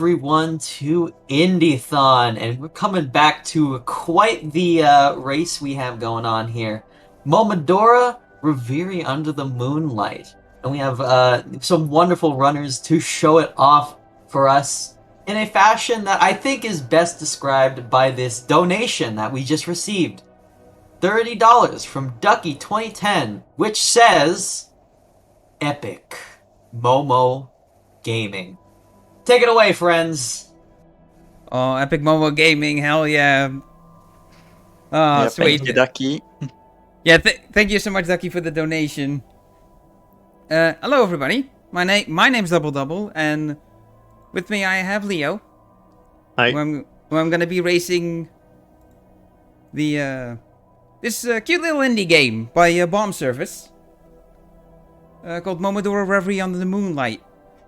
Everyone to Indiethon, and we're coming back to quite the race we have going on here. Momodora Reverie under the Moonlight, and we have some wonderful runners to show it off for us in a fashion that I think is best described by this donation that we just received. $30 from Ducky2010, which says Epic Momo Gaming. Take it away, friends. Oh, Epic Momo Gaming, hell yeah. Oh, Yeah, sweet. thank you, Ducky. Yeah, thank you so much, Ducky, for the donation. Hello, everybody. My name's DoubleDubbel, and with me I have Leo. Hi. Who I'm gonna be racing the this cute little indie game by Bomb Service called Momodora Reverie under the Moonlight.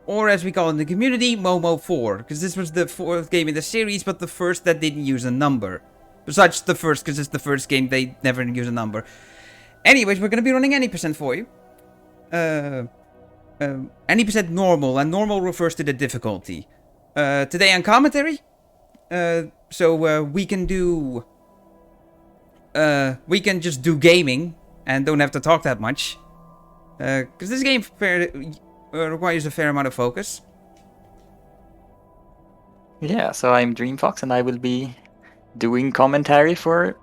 Or as we call it in the community, Momo 4. Because this was the fourth game in the series, but the first that didn't use a number. Besides the first, because it's the first game, they never use a number. Anyways, we're going to be running any percent for you. Any percent normal, and normal refers to the difficulty. Today on commentary, so we can do... we can just do gaming, and don't have to talk that much. Because this game requires a fair amount of focus. Yeah, so I'm DreamFox, and I will be doing commentary for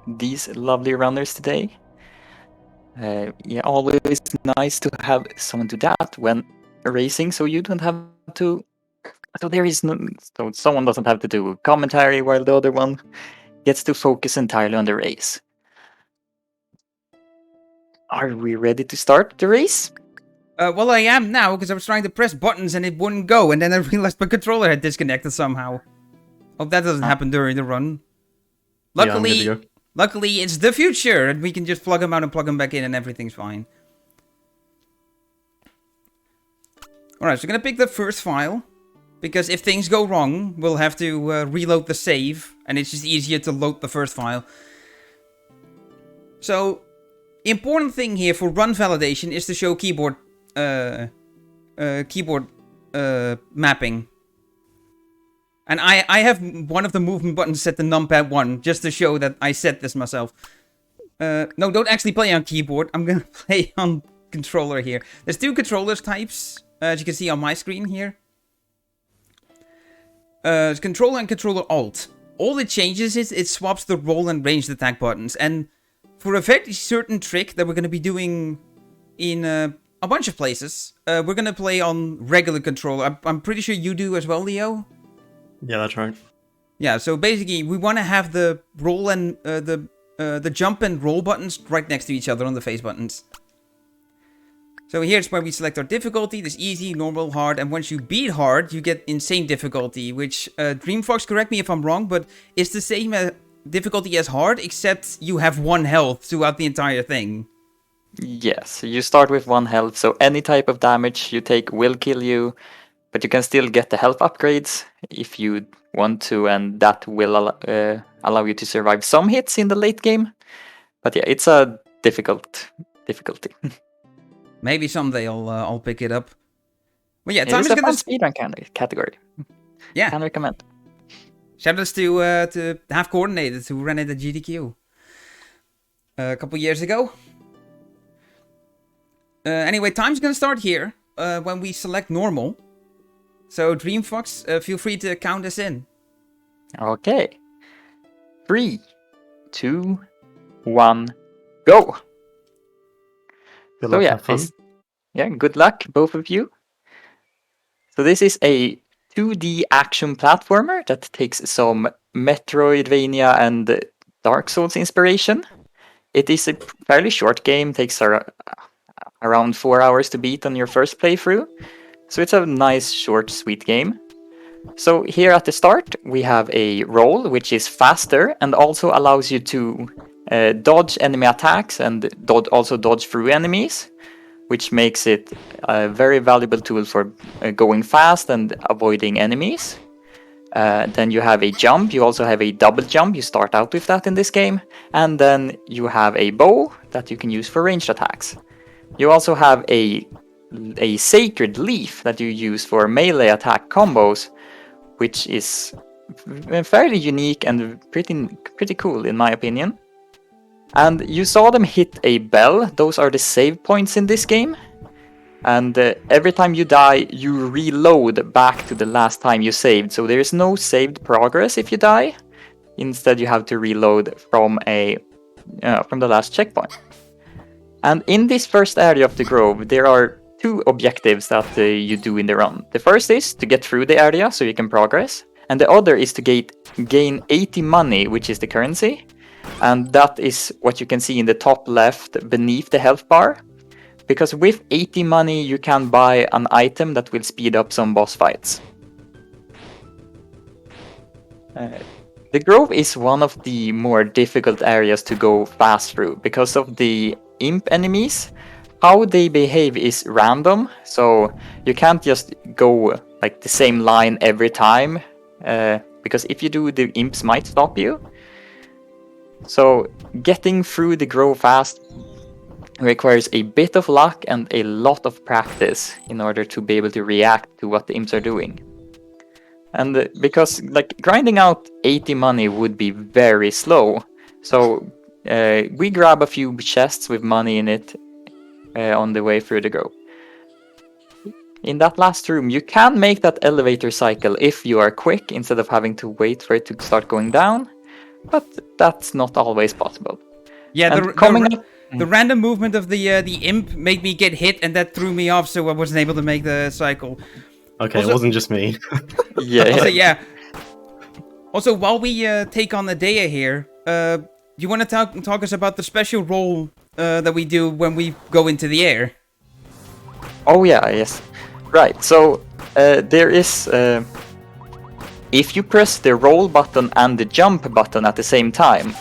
these lovely runners today. Yeah, always nice to have someone do that when racing, so you don't have to. So there is no. So someone doesn't have to do commentary while the other one gets to focus entirely on the race. Are we ready to start the race? Well, I am now, because I was trying to press buttons and it wouldn't go, and then I realized my controller had disconnected somehow. Hope that doesn't happen during the run. Luckily, it's the future, and we can just plug them out and plug them back in, and everything's fine. Alright, so we're gonna pick the first file, because if things go wrong, we'll have to reload the save, and it's just easier to load the first file. So, important thing here for run validation is to show keyboard mapping. And I have one of the movement buttons set to numpad 1, just to show that I set this myself. No, don't actually play on keyboard. I'm gonna play on controller here. There's two controllers types, as you can see on my screen here. It's controller and controller alt. All it changes is it swaps the roll and ranged attack buttons. And for a very certain trick that we're gonna be doing in a bunch of places, we're gonna play on regular controller. I'm pretty sure you do as well, Leo. Yeah, that's right. Yeah, so basically we want to have the roll and the jump and roll buttons right next to each other on the face buttons. So here's where we select our difficulty. There's easy, normal, hard, and once you beat hard, you get insane difficulty, which DreamFox, correct me if I'm wrong, but it's the same difficulty as hard, except you have 1 health throughout the entire thing. Yes, you start with 1 health, so any type of damage you take will kill you, but you can still get the health upgrades if you want to, and that will allow you to survive some hits in the late game. But yeah, it's a difficulty. Maybe someday I'll pick it up. Well, yeah, It time is is a gonna... fun speedrun category. Yeah. Can recommend. Shoutouts to Half Coordinated, who ran it at GDQ a couple years ago. Anyway, time's gonna start here when we select normal. So DreamFox, feel free to count us in. Okay. 3, 2, 1, go! Good So luck, yeah, have fun. good luck, both of you. So this is a 2D action platformer that takes some Metroidvania and Dark Souls inspiration. It is a fairly short game, takes around 4 hours to beat on your first playthrough. So it's a nice, short, sweet game. So here at the start, we have a roll, which is faster and also allows you to dodge enemy attacks and also dodge through enemies, which makes it a very valuable tool for going fast and avoiding enemies. Then you have a jump, you also have a double jump, you start out with that in this game. And then you have a bow that you can use for ranged attacks. You also have a sacred leaf that you use for melee attack combos, which is fairly unique and pretty cool in my opinion. And you saw them hit a bell. Those are the save points in this game. And every time you die, you reload back to the last time you saved. So there is no saved progress if you die. Instead, you have to reload from the last checkpoint. And in this first area of the grove, there are 2 objectives that you do in the run. The first is to get through the area so you can progress. And the other is to gain 80 money, which is the currency. And that is what you can see in the top left beneath the health bar. Because with 80 money you can buy an item that will speed up some boss fights. The grove is one of the more difficult areas to go fast through because of the imp enemies. How they behave is random, so you can't just go like the same line every time. Because if you do, the imps might stop you. So getting through the grove fast requires a bit of luck and a lot of practice in order to be able to react to what the imps are doing. And because like grinding out 80 money would be very slow, so we grab a few chests with money in it on the way through the grove. In that last room, you can make that elevator cycle if you are quick instead of having to wait for it to start going down, but that's not always possible. Yeah, And the random movement of the imp made me get hit, and that threw me off, so I wasn't able to make the cycle. Okay, Also- it wasn't just me. Yeah. Also, while we take on the Dea here, do you want to talk us about the special roll that we do when we go into the air? Oh yeah, yes. Right, so there is... if you press the roll button and the jump button at the same time,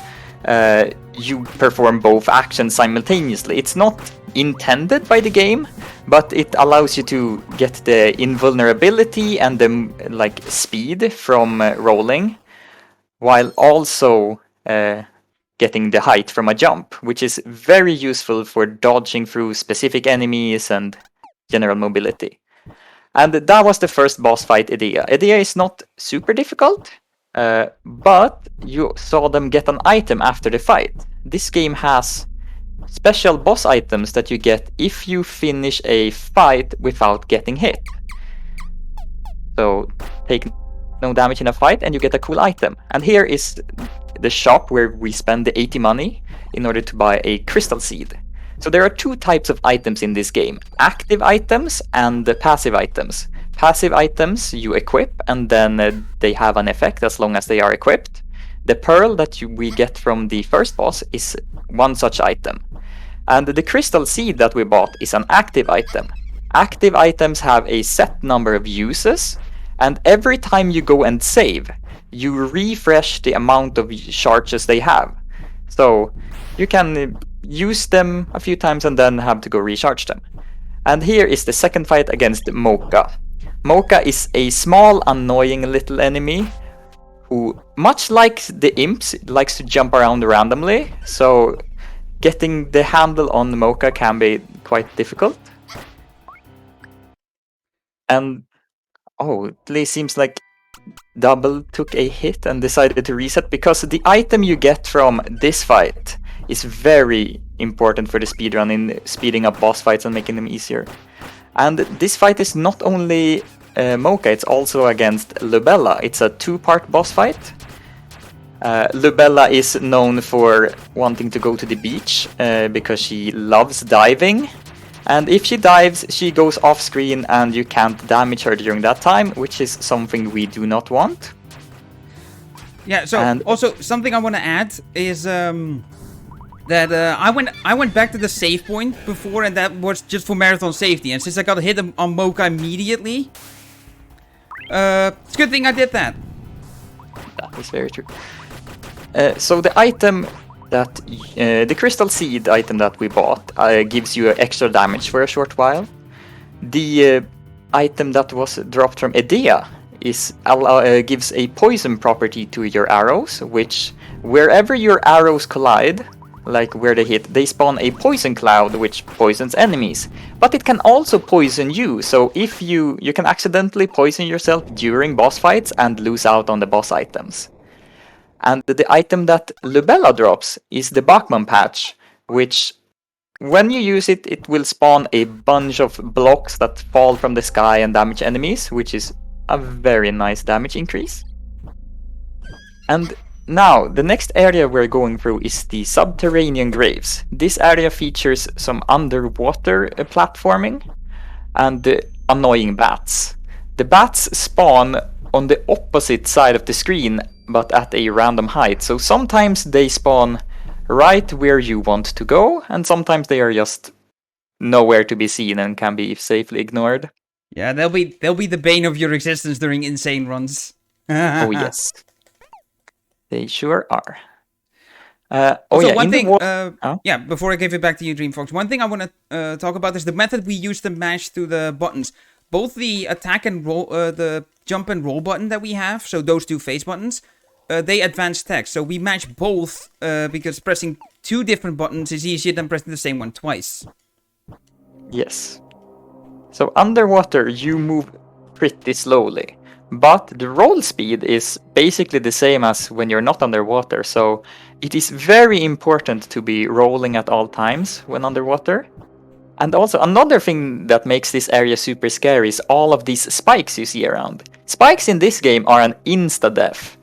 you perform both actions simultaneously. It's not intended by the game, but it allows you to get the invulnerability and the like speed from rolling, while also getting the height from a jump, which is very useful for dodging through specific enemies and general mobility. And that was the first boss fight, Idea. Idea is not super difficult, but you saw them get an item after the fight. This game has special boss items that you get if you finish a fight without getting hit. So take no damage in a fight and you get a cool item. And here is the shop where we spend the 80 money in order to buy a crystal seed. So there are 2 types of items in this game, active items and passive items. Passive items you equip and then they have an effect as long as they are equipped. The pearl that we get from the first boss is one such item. And the crystal seed that we bought is an active item. Active items have a set number of uses, and every time you go and save, you refresh the amount of charges they have. So you can use them a few times and then have to go recharge them. And here is the second fight against Mocha. Mocha is a small, annoying little enemy who, much like the imps, likes to jump around randomly. So getting the handle on Mocha can be quite difficult. And it seems like Double took a hit and decided to reset, because the item you get from this fight is very important for the speedrun in speeding up boss fights and making them easier. And this fight is not only Mocha, it's also against Lubella. It's a 2-part boss fight. Lubella is known for wanting to go to the beach because she loves diving. And if she dives, she goes off screen and you can't damage her during that time, which is something we do not want. Yeah, so also something I want to add is that I went back to the save point before, and that was just for marathon safety. And since I got hit on Mocha immediately, it's a good thing I did that. That is very true. So the item that the crystal seed item that we bought gives you extra damage for a short while. The item that was dropped from Idea gives a poison property to your arrows, which wherever your arrows collide, like where they hit, they spawn a poison cloud which poisons enemies. But it can also poison you, so if you can accidentally poison yourself during boss fights and lose out on the boss items. And the item that Lubella drops is the Bachman patch, which when you use it, it will spawn a bunch of blocks that fall from the sky and damage enemies, which is a very nice damage increase. And now, the next area we're going through is the subterranean graves. This area features some underwater platforming and annoying bats. The bats spawn on the opposite side of the screen, but at a random height. So sometimes they spawn right where you want to go, and sometimes they are just nowhere to be seen and can be safely ignored. Yeah, they'll be the bane of your existence during insane runs. Oh yes. They sure are. Also, one thing, yeah, before I give it back to you, DreamFox, one thing I want to talk about is the method we use to mash through the buttons. Both the attack and roll, the jump and roll button that we have, so those two face buttons, they advance text. So we match both because pressing two different buttons is easier than pressing the same one twice. Yes. So underwater, you move pretty slowly. But the roll speed is basically the same as when you're not underwater, so it is very important to be rolling at all times when underwater. And also another thing that makes this area super scary is all of these spikes you see around. Spikes in this game are an insta-death.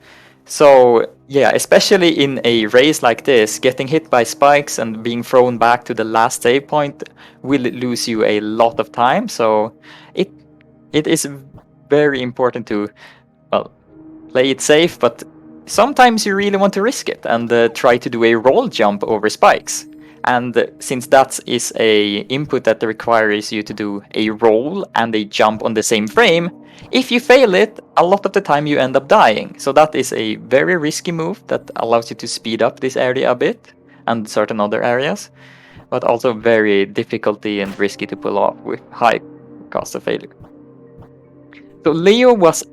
So yeah, especially in a race like this, getting hit by spikes and being thrown back to the last save point will lose you a lot of time, so it is very important to, well, play it safe, but sometimes you really want to risk it and try to do a roll jump over spikes. And since that is a input that requires you to do a roll and a jump on the same frame, if you fail it, a lot of the time you end up dying. So that is a very risky move that allows you to speed up this area a bit and certain other areas, but also very difficult and risky to pull off with high cost of failure. So Leo was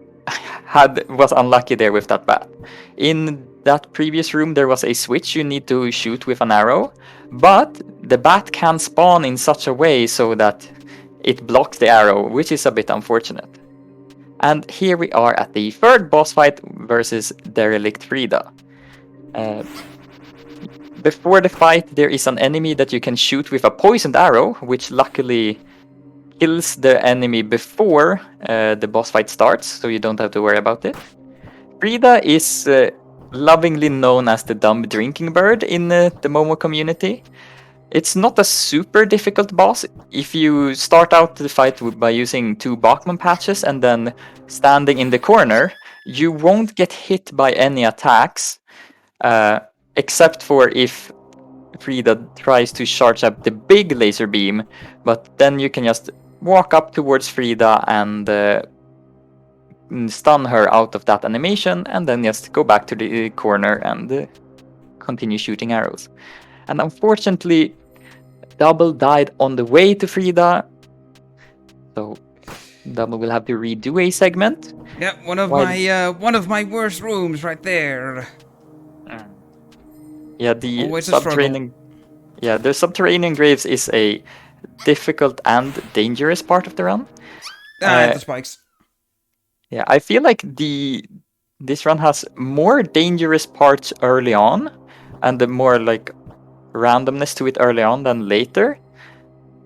unlucky there with that bat. In that previous room there was a switch you need to shoot with an arrow, but the bat can spawn in such a way so that it blocks the arrow, which is a bit unfortunate. And here we are at the third boss fight versus Derelict Frida. Before the fight there is an enemy that you can shoot with a poisoned arrow, which luckily kills the enemy before the boss fight starts, so you don't have to worry about it. Frida is lovingly known as the dumb drinking bird in the Momo community. It's not a super difficult boss. If you start out the fight by using two Bachman patches and then standing in the corner, you won't get hit by any attacks, except for if Frida tries to charge up the big laser beam, but then you can just walk up towards Frida and stun her out of that animation, and then just go back to the corner and continue shooting arrows. And unfortunately, Double died on the way to Frida, so Double will have to redo a segment. Yeah, one of my worst rooms right there. Yeah, the subterranean graves is a difficult and dangerous part of the run. The spikes. Yeah, I feel like this run has more dangerous parts early on, and the more like randomness to it early on than later,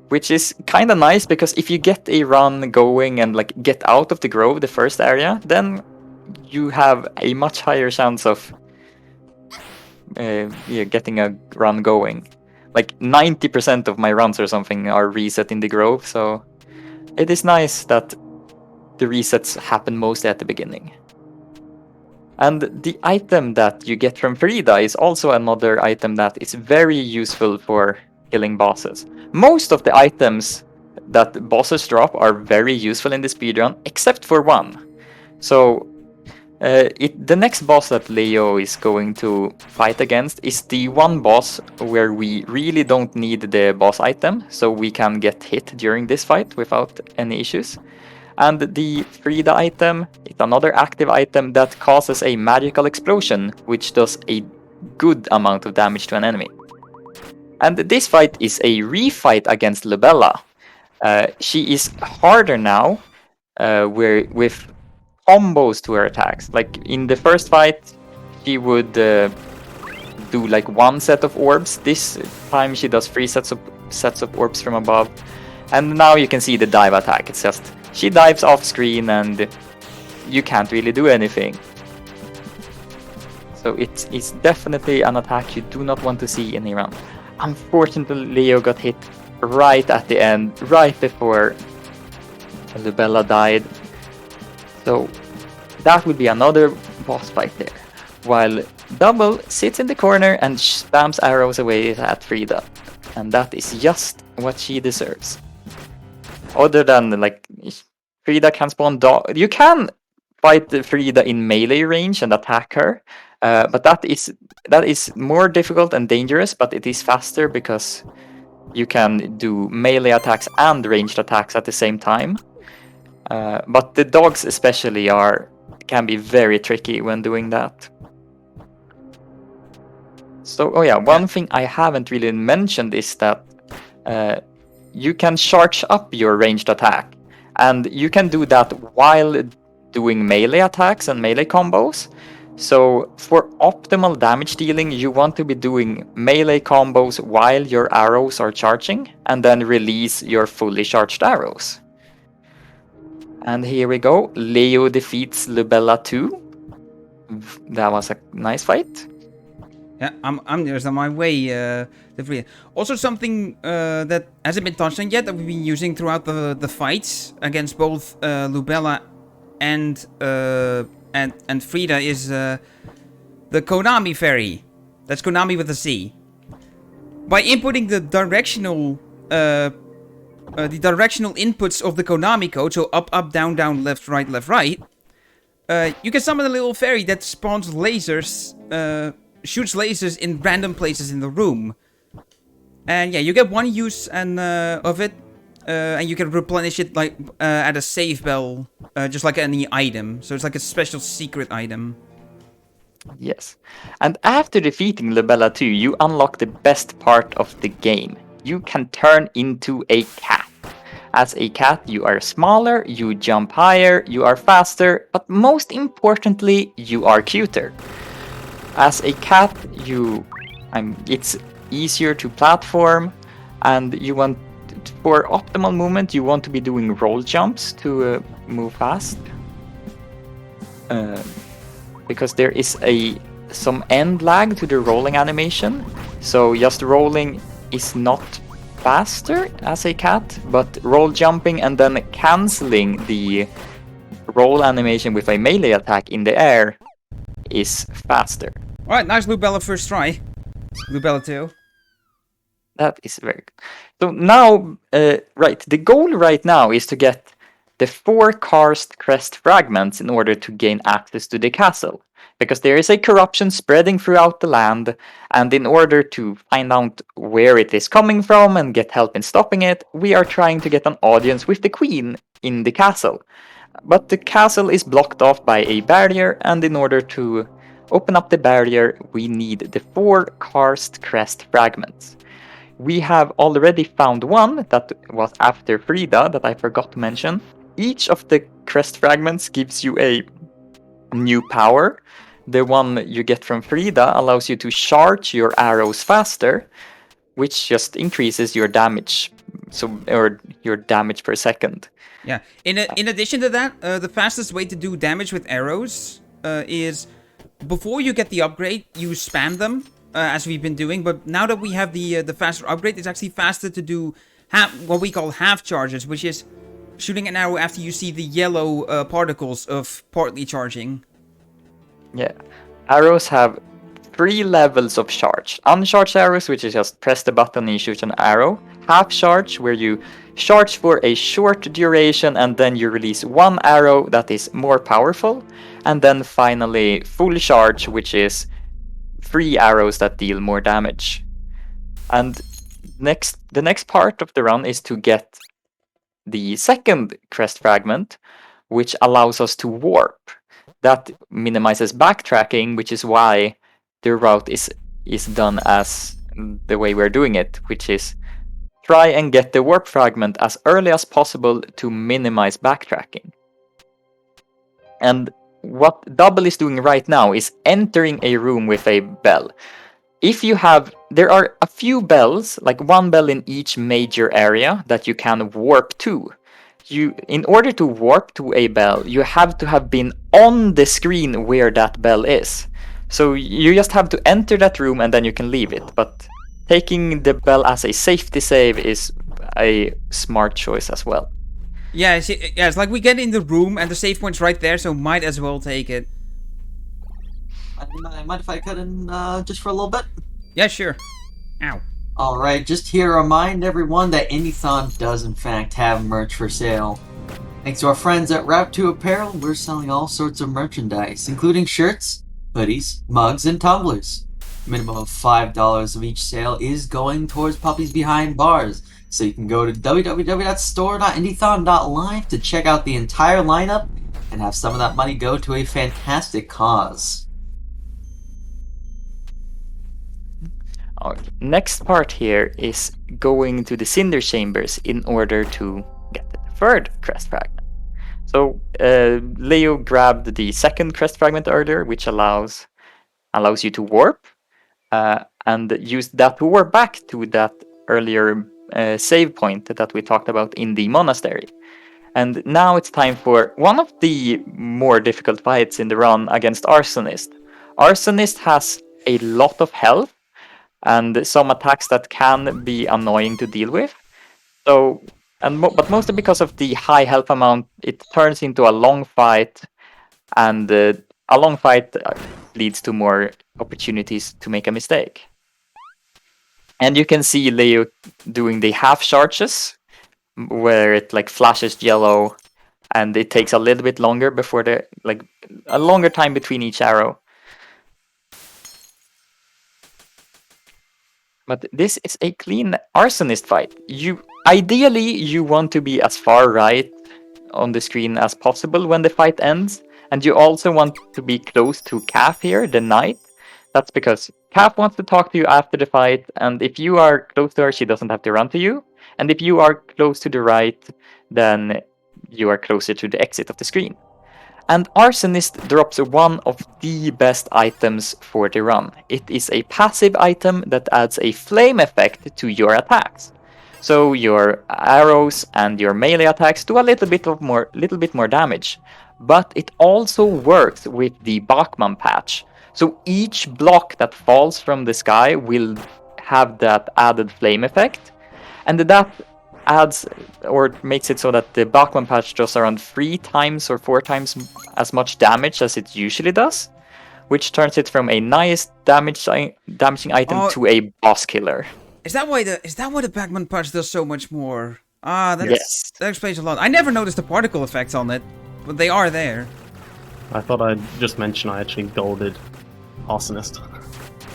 which is kind of nice because if you get a run going and like get out of the grove, the first area, then you have a much higher chance of getting a run going. Like 90% of my runs or something are reset in the grove, so it is nice that the resets happen mostly at the beginning. And the item that you get from Frida is also another item that is very useful for killing bosses. Most of the items that bosses drop are very useful in the speedrun, except for one. So the next boss that Leo is going to fight against is the one boss where we really don't need the boss item, so we can get hit during this fight without any issues. And the Frida item is another active item that causes a magical explosion, which does a good amount of damage to an enemy. And this fight is a refight against Lubella. She is harder now, with combos to her attacks. Like in the first fight, she would do like one set of orbs. This time she does 3 sets of orbs from above. And now you can see the dive attack. It's just she dives off screen and you can't really do anything. So it's definitely an attack you do not want to see in a round. Unfortunately, Leo got hit right at the end, right before Lubella died. So that would be another boss fight there. While Double sits in the corner and spams arrows away at Frida. And that is just what she deserves. Other than, like, Frida can spawn dog. You can fight Frida in melee range and attack her. But that is more difficult and dangerous, but it is faster because you can do melee attacks and ranged attacks at the same time. But the dogs especially can be very tricky when doing that. So, one thing I haven't really mentioned is that you can charge up your ranged attack. And you can do that while doing melee attacks and melee combos. So for optimal damage dealing, you want to be doing melee combos while your arrows are charging, and then release your fully charged arrows. And here we go. Leo defeats Lubella 2. That was a nice fight. Yeah, I'm just on my way. Also, something that hasn't been touched on yet that we've been using throughout the fights against both Lubella and Frida is the Konami Fairy. That's Konami with a C. By inputting the directional inputs of the Konami code, so up, up, down, down, left, right, you can summon a little fairy that spawns lasers, shoots lasers in random places in the room. And yeah, you get one use of it, and you can replenish it like at a save bell, just like any item. So it's like a special secret item. Yes. And after defeating Lubella 2, you unlock the best part of the game. You can turn into a cat. As a cat, you are smaller, you jump higher, you are faster, but most importantly, you are cuter. As a cat, it's easier to platform, and for optimal movement, you want to be doing roll jumps to move fast. Because there is some end lag to the rolling animation, so just rolling is not faster as a cat, but roll jumping and then cancelling the roll animation with a melee attack in the air is faster. Alright, nice Lubella first try. Lubella 2. That is very good. So now, the goal right now is to get the 4 karst crest fragments in order to gain access to the castle. Because there is a corruption spreading throughout the land, and in order to find out where it is coming from and get help in stopping it, we are trying to get an audience with the queen in the castle. But the castle is blocked off by a barrier, and in order to open up the barrier, we need the 4 karst crest fragments. We have already found one that was after Frida that I forgot to mention. Each of the crest fragments gives you a new power. The one you get from Frida allows you to charge your arrows faster, which just increases your damage, or your damage per second. Yeah. In addition to that, the fastest way to do damage with arrows is before you get the upgrade, you spam them, as we've been doing. But now that we have the faster upgrade, it's actually faster to do what we call half charges, which is shooting an arrow after you see the yellow particles of partly charging. Yeah. Arrows have 3 levels of charge. Uncharged arrows, which is just press the button and you shoot an arrow. Half charge, where you charge for a short duration and then you release 1 arrow that is more powerful. And then finally, full charge, which is 3 arrows that deal more damage. And the next part of the run is to get the second crest fragment, which allows us to warp. That minimizes backtracking, which is why the route is done as the way we're doing it, which is try and get the warp fragment as early as possible to minimize backtracking. And what Double is doing right now is entering a room with a bell. There are a few bells, like one bell in each major area that you can warp to. In order to warp to a bell, you have to have been on the screen where that bell is. So you just have to enter that room and then you can leave it. But taking the bell as a safety save is a smart choice as well. Yeah, it's like we get in the room and the save point's right there, so might as well take it. Mind if I cut in just for a little bit? Yeah, sure. Ow. Alright, just here to remind everyone that Indiethon does in fact have merch for sale. Thanks to our friends at Route 2 Apparel, we're selling all sorts of merchandise, including shirts, hoodies, mugs, and tumblers. Minimum of $5 of each sale is going towards Puppies Behind Bars, so you can go to www.store.indiethon.live to check out the entire lineup and have some of that money go to a fantastic cause. Our next part here is going to the Cinder Chambers in order to get the third crest fragment. So Leo grabbed the second crest fragment earlier, which allows you to warp, and used that to warp back to that earlier save point that we talked about in the monastery. And now it's time for one of the more difficult fights in the run against Arsonist. Arsonist has a lot of health and some attacks that can be annoying to deal with. But mostly because of the high health amount, it turns into a long fight, and a long fight leads to more opportunities to make a mistake. And you can see Leo doing the half charges, where it like flashes yellow, and it takes a little bit longer before a longer time between each arrow. But this is a clean Arsonist fight. Ideally, you want to be as far right on the screen as possible when the fight ends, and you also want to be close to Calf here, the knight. That's because Calf wants to talk to you after the fight, and if you are close to her, she doesn't have to run to you. And if you are close to the right, then you are closer to the exit of the screen. And Arsonist drops one of the best items for the run. It is a passive item that adds a flame effect to your attacks. So your arrows and your melee attacks do a little bit more damage. But it also works with the Bachmann patch. So each block that falls from the sky will have that added flame effect. And that adds or makes it so that the Bachmann patch does around 3 times or 4 times as much damage as it usually does, which turns it from a nice damaging item to a boss killer. Is that why the Bachmann patch does so much more? That explains a lot. I never noticed the particle effects on it, but they are there. I thought I'd just mention I actually golded Arsonist,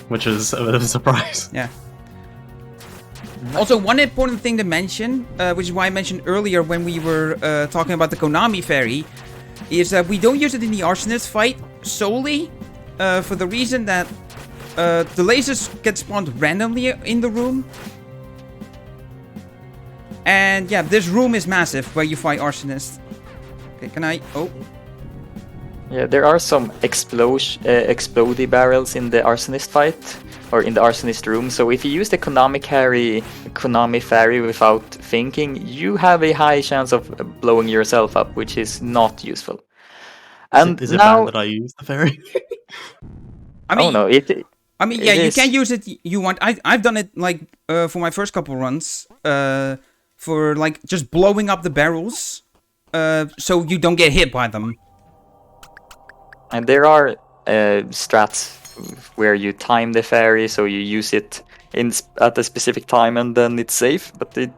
which is a bit of a surprise. Yeah. Also, one important thing to mention, which is why I mentioned earlier when we were talking about the Konami Fairy, is that we don't use it in the Arsonist fight solely for the reason that the lasers get spawned randomly in the room. And yeah, this room is massive where you fight Arsonist. Okay, can I... Oh. Yeah, there are some explodey barrels in the Arsonist fight, or in the Arsonist room, so if you use the Konami Fairy without thinking, you have a high chance of blowing yourself up, which is not useful. And is it now, bad that I use the fairy? I mean, oh no, you can use it. You want? I've done it like for my first couple runs, for like just blowing up the barrels, so you don't get hit by them. And there are strats where you time the fairy, so you use it at a specific time and then it's safe, but it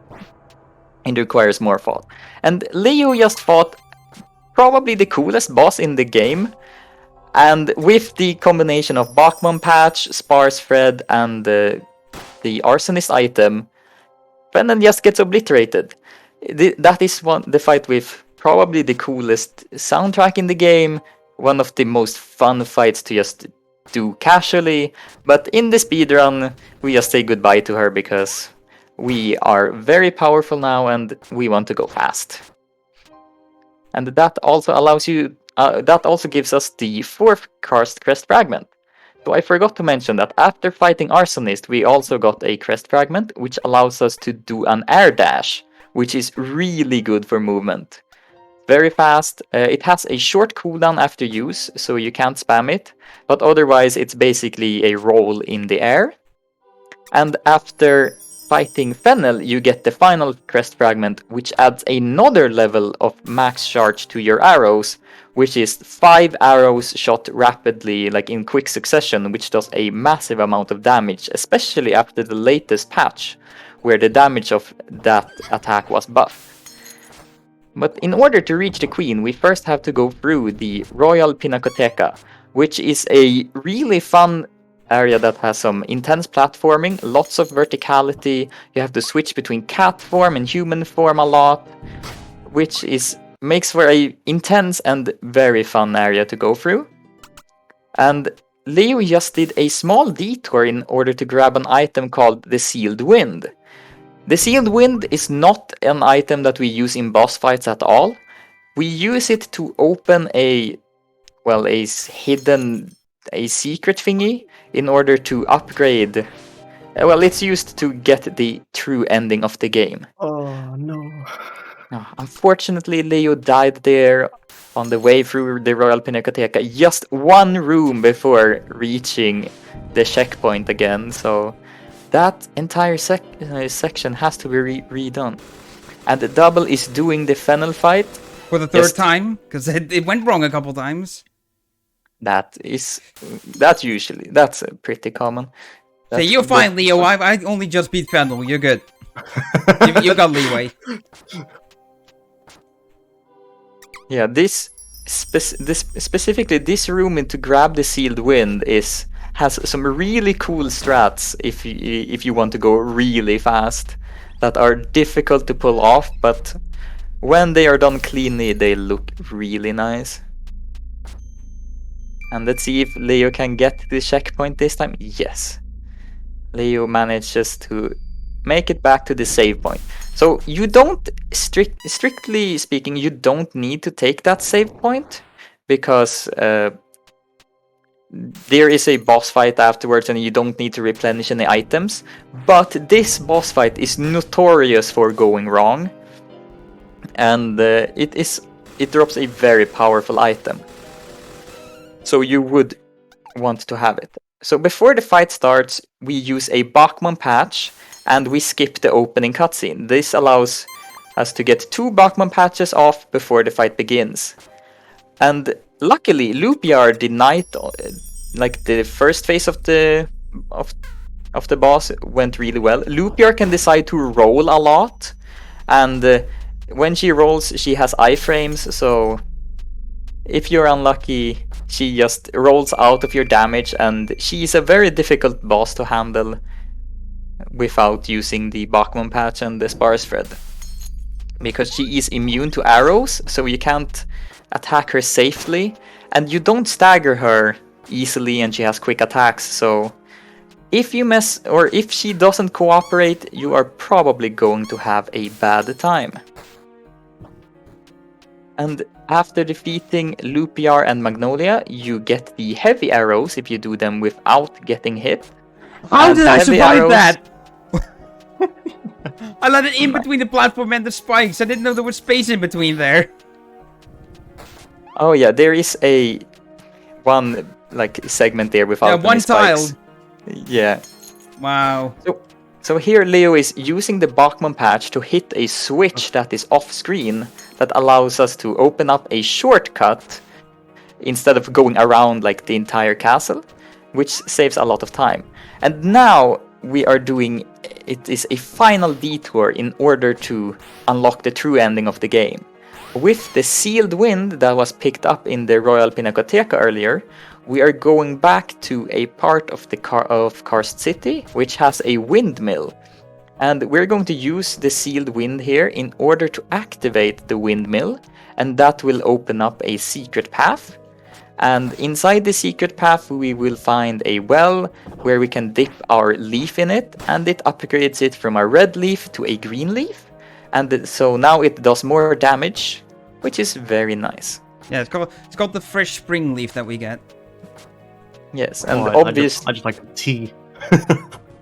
requires more thought. And Leo just fought probably the coolest boss in the game, and with the combination of Bachmann patch, sparse thread, and the Arsonist item, Brennan just gets obliterated. That is the fight with probably the coolest soundtrack in the game, one of the most fun fights to just do casually, but in the speedrun, we just say goodbye to her because we are very powerful now and we want to go fast. And that also allows you, that also gives us the 4th Karst Crest Fragment. So I forgot to mention that after fighting Arsonist, we also got a Crest Fragment, which allows us to do an air dash, which is really good for movement. Very fast, it has a short cooldown after use, so you can't spam it, but otherwise it's basically a roll in the air. And after fighting Fennel, you get the final Crest Fragment, which adds another level of max charge to your arrows, which is 5 arrows shot rapidly, like in quick succession, which does a massive amount of damage, especially after the latest patch, where the damage of that attack was buffed. But in order to reach the Queen, we first have to go through the Royal Pinacoteca, which is a really fun area that has some intense platforming, lots of verticality. You have to switch between cat form and human form a lot, which makes for a intense and very fun area to go through. And Leo just did a small detour in order to grab an item called the Sealed Wind. The Sealed Wind is not an item that we use in boss fights at all. We use it to open a secret thingy in order to upgrade. Well, it's used to get the true ending of the game. Oh no. Unfortunately, Leo died there on the way through the Royal Pinacoteca, just one room before reaching the checkpoint again, so that entire section has to be redone. And the Double is doing the Fennel fight. For the third time, because it went wrong a couple times. That's pretty common. So you're fine, Leo. I only just beat Fennel. You're good. you got leeway. Yeah, specifically this room to grab the Sealed Wind has some really cool strats if you want to go really fast that are difficult to pull off, but when they are done cleanly, they look really nice. And let's see if Leo can get to the checkpoint this time. Yes. Leo manages to make it back to the save point. So you don't, strictly speaking, you don't need to take that save point because there is a boss fight afterwards and you don't need to replenish any items. But this boss fight is notorious for going wrong. And it drops a very powerful item. So you would want to have it. So before the fight starts, we use a Bachmann patch and we skip the opening cutscene. This allows us to get 2 Bachmann patches off before the fight begins. And luckily, Lupiar denied, like the first phase of the boss went really well. Lupiar can decide to roll a lot, and when she rolls, she has iframes, so if you're unlucky, she just rolls out of your damage, and she's a very difficult boss to handle without using the Bachmann patch and the sparse thread. Because she is immune to arrows, so you can't attack her safely, and you don't stagger her easily, and she has quick attacks, so if you mess, or if she doesn't cooperate, you are probably going to have a bad time. And after defeating Lupiar and Magnolia, you get the heavy arrows if you do them without getting hit. How did I survive that? I landed in between the platform and the spikes. I didn't know there was space in between there. Oh yeah, there is one segment there without one tile. Yeah. Wow. So here Leo is using the Bachmann patch to hit a switch that is off screen that allows us to open up a shortcut instead of going around like the entire castle, which saves a lot of time. And now we are doing, it is a final detour in order to unlock the true ending of the game. With the Sealed Wind that was picked up in the Royal Pinacoteca earlier, we are going back to a part of the Karst City, which has a windmill. And we're going to use the Sealed Wind here in order to activate the windmill, and that will open up a secret path. And inside the secret path we will find a well where we can dip our leaf in it, and it upgrades it from a red leaf to a green leaf. And so now it does more damage, which is very nice. Yeah, it's called the fresh spring leaf that we get. Yes, and Oh, I obvious. just like the tea.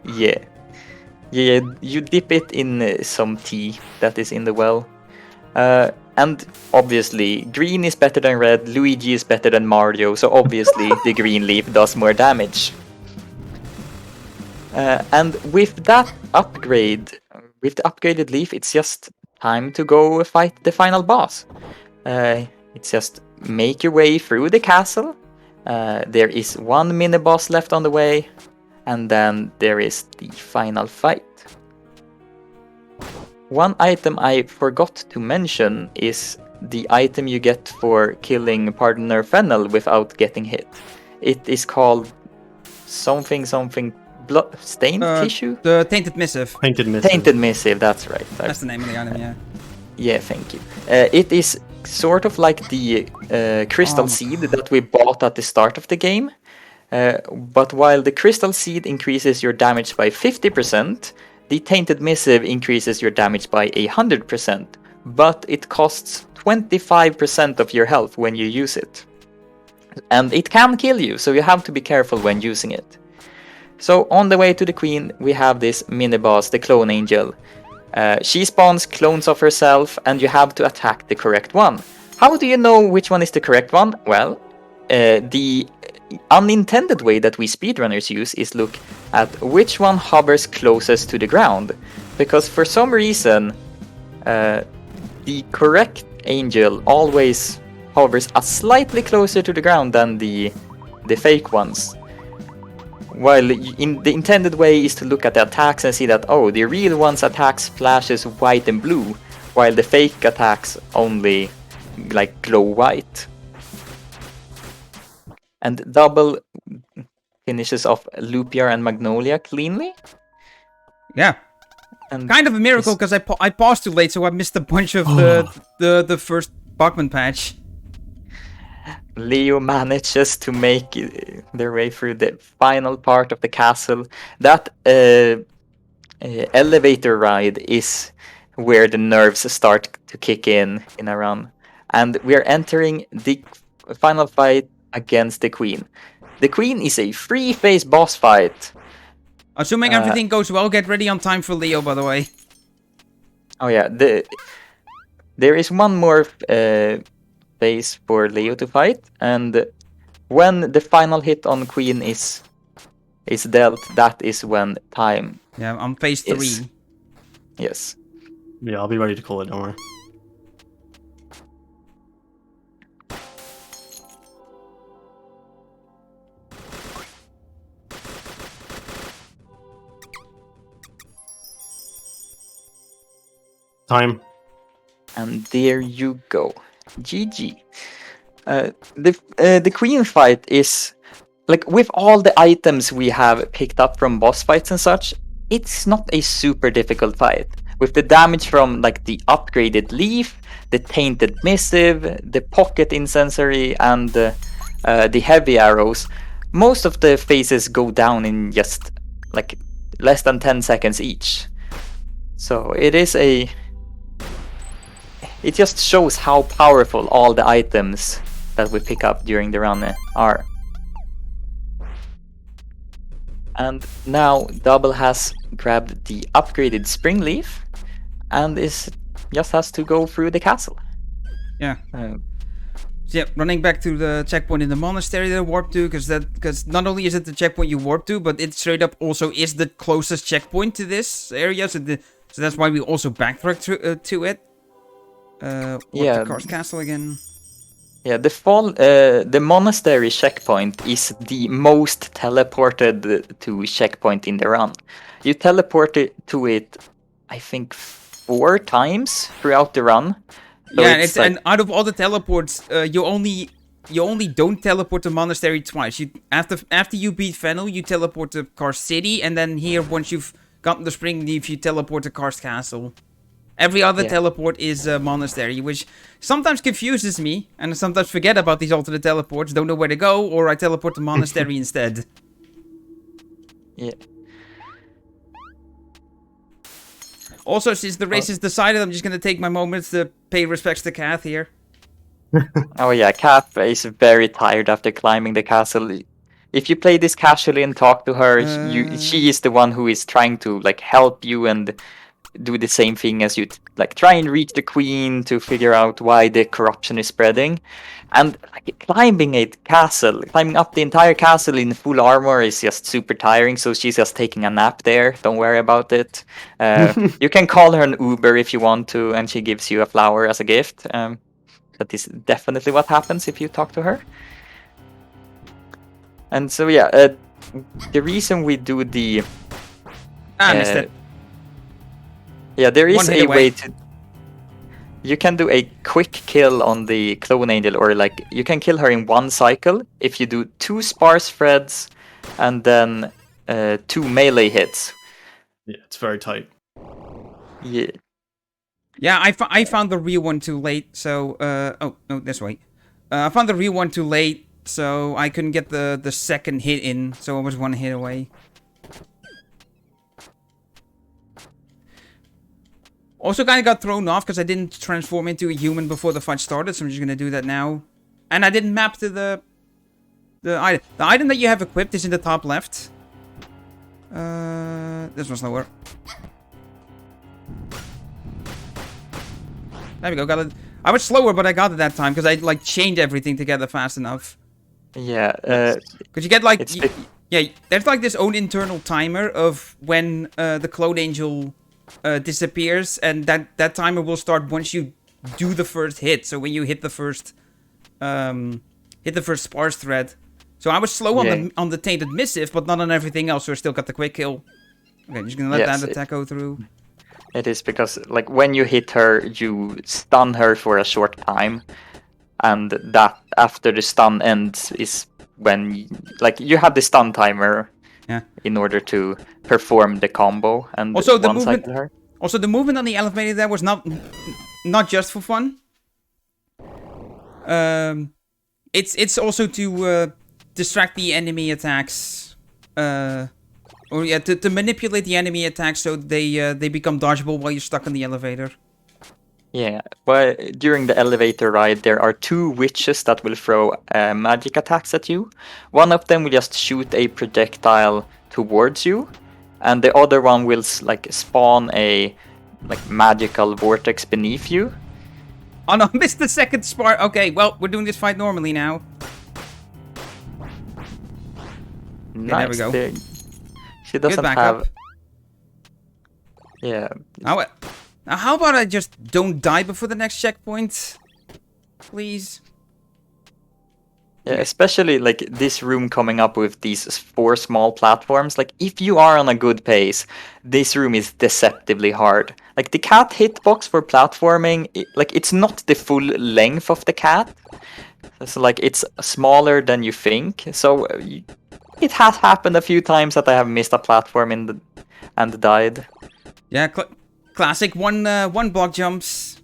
Yeah. Yeah, you dip it in some tea that is in the well. And obviously, green is better than red, Luigi is better than Mario, so obviously the green leaf does more damage. And with that upgrade, with the upgraded leaf, it's just time to go fight the final boss. It's just make your way through the castle. There is one mini-boss left on the way, and then there is the final fight. One item I forgot to mention is the item you get for killing Pardoner Fennel without getting hit. It is called something blood stained tissue? The Tainted Missive. Tainted Missive. Tainted Missive, that's right. That's the name of the item, yeah. Yeah, thank you. It is sort of like the crystal seed that we bought at the start of the game. But while the crystal seed increases your damage by 50%, the Tainted Missive increases your damage by 100%, but it costs 25% of your health when you use it. And it can kill you, so you have to be careful when using it. So on the way to the Queen, we have this mini-boss, the Clone Angel. She spawns clones of herself, and you have to attack the correct one. How do you know which one is the correct one? Well, the unintended way that we speedrunners use is look at which one hovers closest to the ground, because for some reason the correct angel always hovers a slightly closer to the ground than the fake ones, while in the intended way is to look at the attacks and see that, oh, the real one's attacks flashes white and blue, while the fake attacks only like glow white. And Double finishes off Lupiar and Magnolia cleanly. Yeah. And Kind of a miracle, because I paused too late, so I missed a bunch of the first Bachman patch. Leo manages to make their way through the final part of the castle. That elevator ride is where the nerves start to kick in a run. And we are entering the final fight against the Queen. The Queen is a three-phase boss fight. Assuming everything goes well, get ready on time for Leo, by the way. Oh yeah, there is one more phase for Leo to fight, and when the final hit on Queen is dealt, that is when time. Yeah, on phase 3. Yes. Yeah, I'll be ready to call it, don't worry. Time. And there you go. GG. The Queen fight is, like, with all the items we have picked up from boss fights and such, it's not a super difficult fight. With the damage from, like, the upgraded leaf, the tainted missive, the pocket incensory, and the heavy arrows, most of the phases go down in just, like, less than 10 seconds each. So it is a... It just shows how powerful all the items that we pick up during the run are. And now Double has grabbed the upgraded spring leaf and just has to go through the castle. Yeah. So yeah, running back to the checkpoint in the monastery that I warped to, because not only is it the checkpoint you warp to, but it straight up also is the closest checkpoint to this area. So that's why we also backtrack to it. The Karst Castle again? Yeah, the monastery checkpoint is the most teleported to checkpoint in the run. You teleported to it, I think, 4 times throughout the run. So yeah, and out of all the teleports, you only don't teleport to monastery twice. You after you beat Fennel, you teleport to Karst City, and then here once you've gotten the spring leaf, you teleport to Karst Castle. Every other Yeah. teleport is a monastery, which sometimes confuses me, and I sometimes forget about these alternate teleports, don't know where to go, or I teleport to monastery instead. Yeah. Also, since the race is decided, I'm just gonna take my moments to pay respects to Kath here. Oh yeah, Kath is very tired after climbing the castle. If you play this casually and talk to her, she is the one who is trying to like help you and do the same thing as you, like try and reach the queen to figure out why the corruption is spreading. And like, climbing up the entire castle in full armor is just super tiring. So she's just taking a nap there. Don't worry about it. You can call her an Uber if you want to, and she gives you a flower as a gift. That is definitely what happens if you talk to her. And so yeah, the reason we do the I missed it. yeah, there is One hit a away. way to. You can do a quick kill on the clone angel, or like you can kill her in one cycle if you do 2 sparse threads and then 2 melee hits. Yeah, it's very tight. Yeah. Yeah, I found the real one too late, so, oh, no, this way. I found the real one too late, so I couldn't get the second hit in, so I was 1 hit away. Also kind of got thrown off because I didn't transform into a human before the fight started, so I'm just gonna do that now. And I didn't map to the item. The item that you have equipped is in the top left. This one's slower. There we go, got it. I was slower, but I got it that time because I like chained everything together fast enough. Yeah. Because you get like, It's yeah, there's like this own internal timer of when the clone angel disappears, and that timer will start once you do the first hit. So when you hit the first sparse thread. So I was slow on the tainted missive, but not on everything else. So I still got the quick kill. Okay, just gonna let that attack go through. It is because like when you hit her, you stun her for a short time, and that after the stun ends is when you have the stun timer. Yeah. In order to perform the combo and also the movement. Her. Also the movement on the elevator there was not just for fun. It's also to distract the enemy attacks. Or yeah, to manipulate the enemy attacks so they become dodgeable while you're stuck in the elevator. Yeah, well, during the elevator ride, there are 2 witches that will throw magic attacks at you. One of them will just shoot a projectile towards you, and the other one will like spawn a magical vortex beneath you. Oh no, I missed the second spark. Okay, well, we're doing this fight normally now. Nice. Okay, there we go. She doesn't Good have. backup. Yeah. Now, how about I just don't die before the next checkpoint, please? Yeah, especially like this room coming up with these 4 small platforms. Like if you are on a good pace, this room is deceptively hard. Like the cat hitbox for platforming, it's not the full length of the cat. So like it's smaller than you think. So it has happened a few times that I have missed a platform and died. Yeah, classic one block jumps.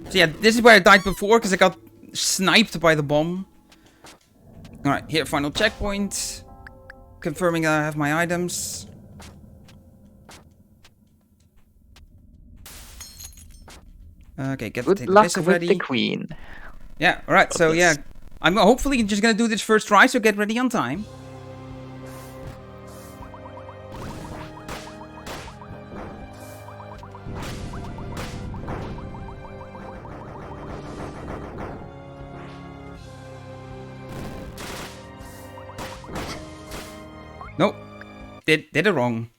So yeah, this is where I died before because I got sniped by the bomb. Alright, here, final checkpoint. Confirming that I have my items. Okay, get Good the luck missive with ready. the queen. Yeah, alright, so yeah. I'm hopefully just gonna do this first try, so get ready on time. Nope. Did it wrong.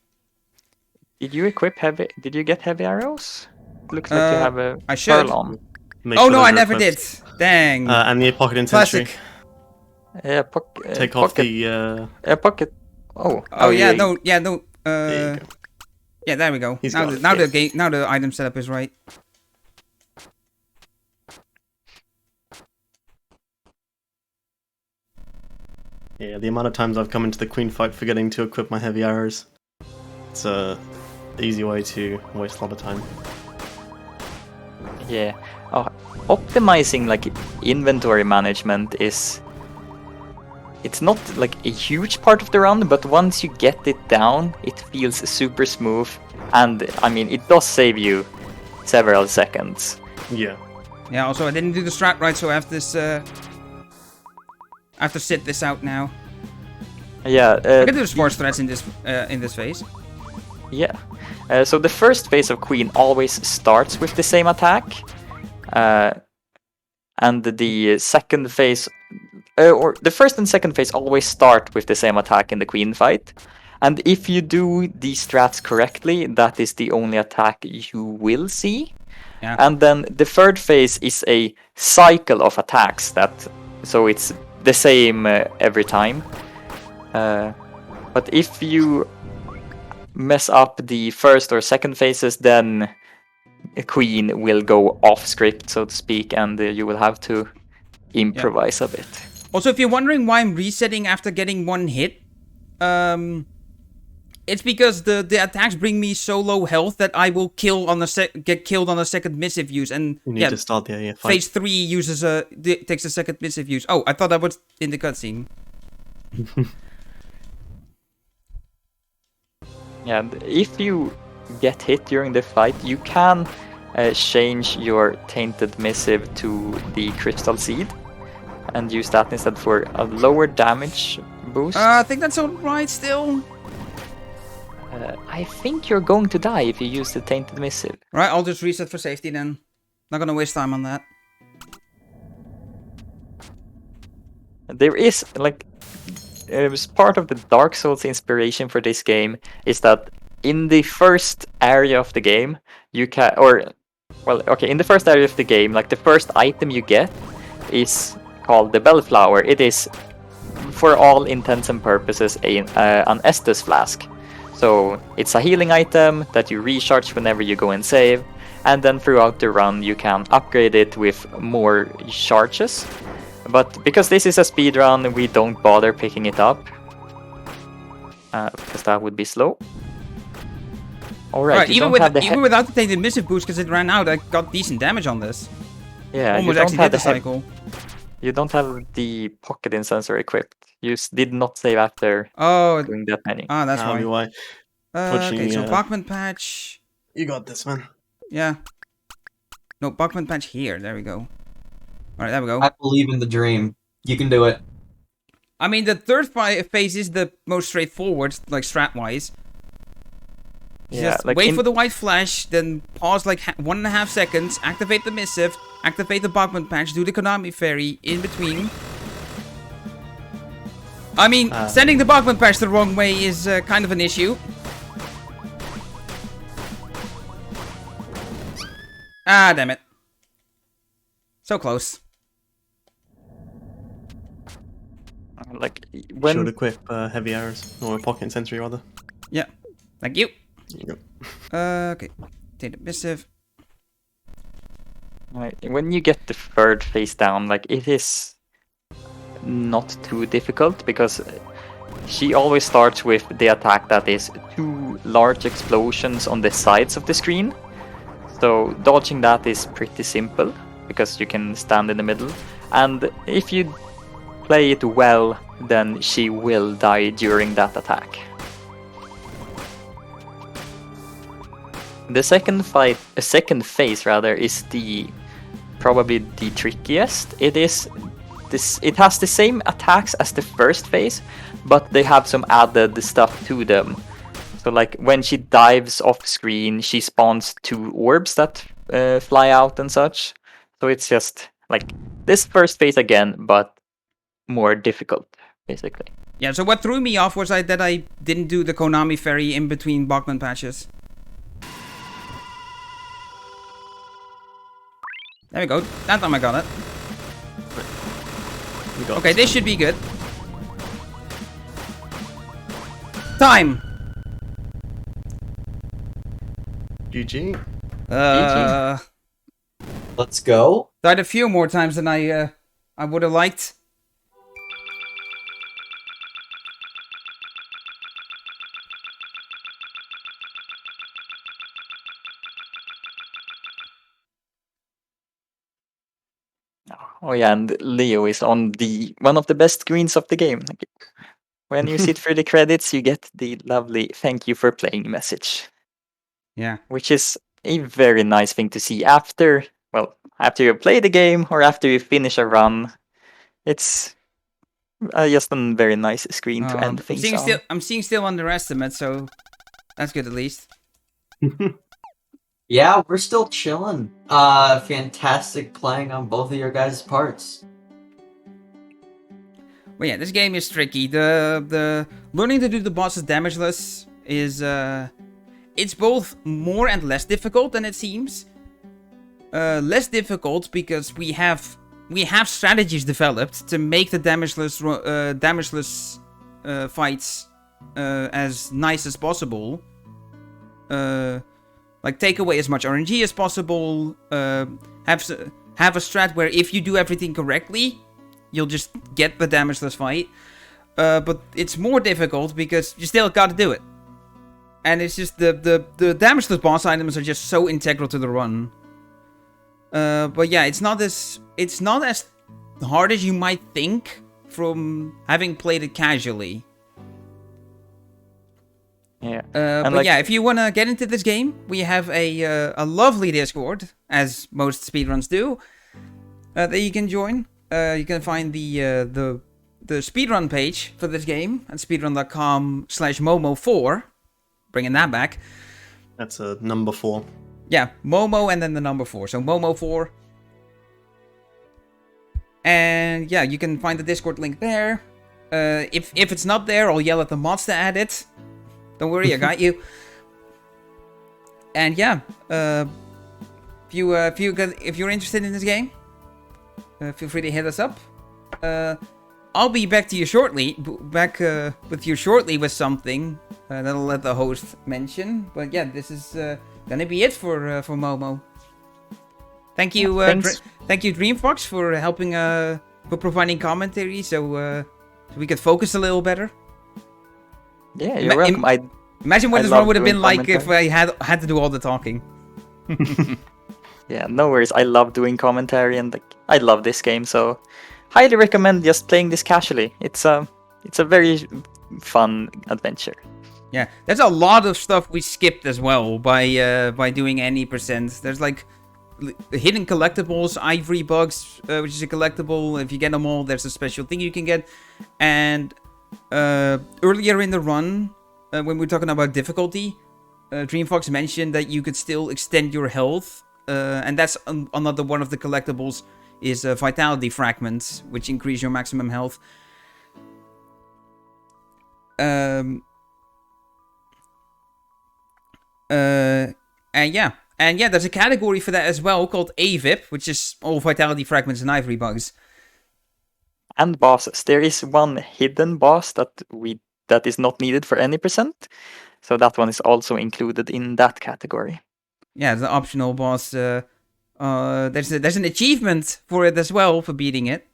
Did you equip heavy? Did you get heavy arrows? Looks like you have a I should. pearl on. Make Oh sure no, those I are never equipped. did. Dang. And the pocket intention. Classic. Yeah, Take off pocket. the. Pocket. Oh. Oh yeah, no. There you go. Yeah, there we go. He's Now, got it. now the item setup is right. Yeah, the amount of times I've come into the queen fight forgetting to equip my heavy arrows. It's a easy way to waste a lot of time. Yeah. Optimizing like inventory management is. It's not like a huge part of the run, but once you get it down, it feels super smooth. And I mean, it does save you several seconds. Yeah. Yeah, also I didn't do the strat right, so I have this, I have to sit this out now. Yeah. I can do the sports strats in this phase. Yeah. So the first phase of Queen always starts with the same attack. And the second phase, or the first and second phase always start with the same attack in the Queen fight. And if you do these strats correctly, that is the only attack you will see. Yeah. And then the third phase is a cycle of attacks so it's the same every time. But if you mess up the first or second phases, then a Queen will go off script, so to speak, and you will have to improvise a bit. Also, if you're wondering why I'm resetting after getting one hit, it's because the attacks bring me so low health that I will get killed on a second missive use, and You need to start the fight. phase 3 takes a second missive use. Oh, I thought that was in the cutscene. Yeah, and if you get hit during the fight, you can change your Tainted Missive to the Crystal Seed and use that instead for a lower damage boost. I think that's alright still. I think you're going to die if you use the Tainted Missive. Right, I'll just reset for safety then. Not gonna waste time on that. There is, like, it was part of the Dark Souls inspiration for this game is that in the first area of the game, you can, in the first area of the game, like the first item you get is called the Bellflower. It is, for all intents and purposes, an Estus flask. So it's a healing item that you recharge whenever you go and save, and then throughout the run you can upgrade it with more charges. But because this is a speedrun, we don't bother picking it up, because that would be slow. Alright, even without the tainted missive boost, because it ran out, I got decent damage on this. Yeah, almost actually did the cycle. You don't have the pocket incenser equipped. You did not save after doing that many. Ah, that's why. Okay, so Bachman patch. You got this, man. Yeah. No, Bachman patch here. There we go. Alright, there we go. I believe in the dream. You can do it. I mean, the third phase is the most straightforward, like strat-wise. Just like wait for the white flash, then pause like 1.5 seconds, activate the missive, activate the Bachman patch, do the Konami fairy in between. I mean, sending the Bachman patch the wrong way is kind of an issue. Ah, damn it. So close. Like, when... Should equip heavy arrows, or pocket incendiary rather. Yeah, thank you. There you go. Okay, take the missive. Right. When you get the third face down, like, it is not too difficult, because she always starts with the attack that is 2 large explosions on the sides of the screen. So dodging that is pretty simple, because you can stand in the middle. And if you play it well, then she will die during that attack. The second phase rather, is probably the trickiest. It has the same attacks as the first phase, but they have some added stuff to them. So like when she dives off screen, she spawns 2 orbs that fly out and such. So it's just like this first phase again, but more difficult, basically. Yeah, so what threw me off was that I didn't do the Konami fairy in between Bachman patches. There we go. That time I got it. Okay, this should be good. Time! GG. Let's go. Died a few more times than I would have liked. Oh yeah, and Leo is on one of the best screens of the game. When you sit through the credits, you get the lovely "Thank you for playing" message, Yeah. which is a very nice thing to see after you play the game or after you finish a run. It's just a very nice screen to end things on. I'm seeing still underestimate, so that's good at least. Yeah, we're still chilling. Fantastic playing on both of your guys' parts. Well, yeah, this game is tricky. The learning to do the bosses damageless is it's both more and less difficult than it seems. Less difficult because we have strategies developed to make the damageless fights as nice as possible. Like take away as much RNG as possible. Have a strat where if you do everything correctly, you'll just get the damageless fight. But it's more difficult because you still gotta do it. And it's just the damageless boss items are just so integral to the run. But yeah, it's not as hard as you might think from having played it casually. Yeah. But yeah, if you want to get into this game, we have a lovely Discord, as most speedruns do, that you can join. You can find the speedrun page for this game at speedrun.com/momo4. Bringing that back. That's a number 4. Yeah, Momo and then the number 4. So Momo4. And yeah, you can find the Discord link there. If it's not there, I'll yell at the mods to add it. Don't worry, I got you. And yeah, if you're interested in this game, feel free to hit us up. I'll be back to you shortly. With you shortly with something that'll let the host mention. But yeah, this is gonna be it for Momo. Thank you, thank you, Dreamfox, for helping for providing commentary, so we could focus a little better. Yeah, you're welcome. Imagine what this one would have been like if I had to do all the talking. Yeah, no worries. I love doing commentary, and I love this game, so highly recommend just playing this casually. It's a very fun adventure. Yeah, there's a lot of stuff we skipped as well by doing any percent. There's like hidden collectibles, ivory bugs, which is a collectible. If you get them all, there's a special thing you can get. And earlier in the run, when we were talking about difficulty, Dreamfox mentioned that you could still extend your health, and that's another one of the collectibles is vitality fragments, which increase your maximum health. And yeah, there's a category for that as well called AVIP, which is all vitality fragments and ivory bugs. And bosses. There is one hidden boss that is not needed for any percent, so that one is also included in that category. Yeah, the optional boss. There's an achievement for it as well for beating it.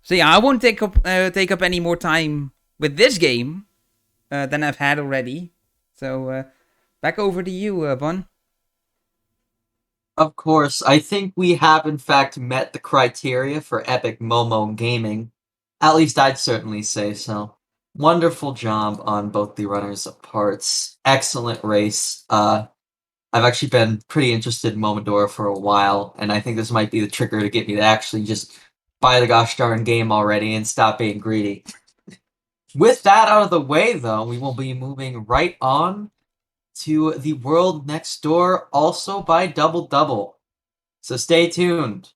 So yeah, I won't take up any more time with this game than I've had already. So back over to you, Bun. Of course, I think we have in fact met the criteria for epic Momo gaming. At least I'd certainly say so. Wonderful job on both the runners of parts. Excellent race. I've actually been pretty interested in Momodora for a while, and I think this might be the trigger to get me to actually just buy the gosh darn game already and stop being greedy. With that out of the way, though, we will be moving right on to the world next door, also by DoubleDubbel. So stay tuned.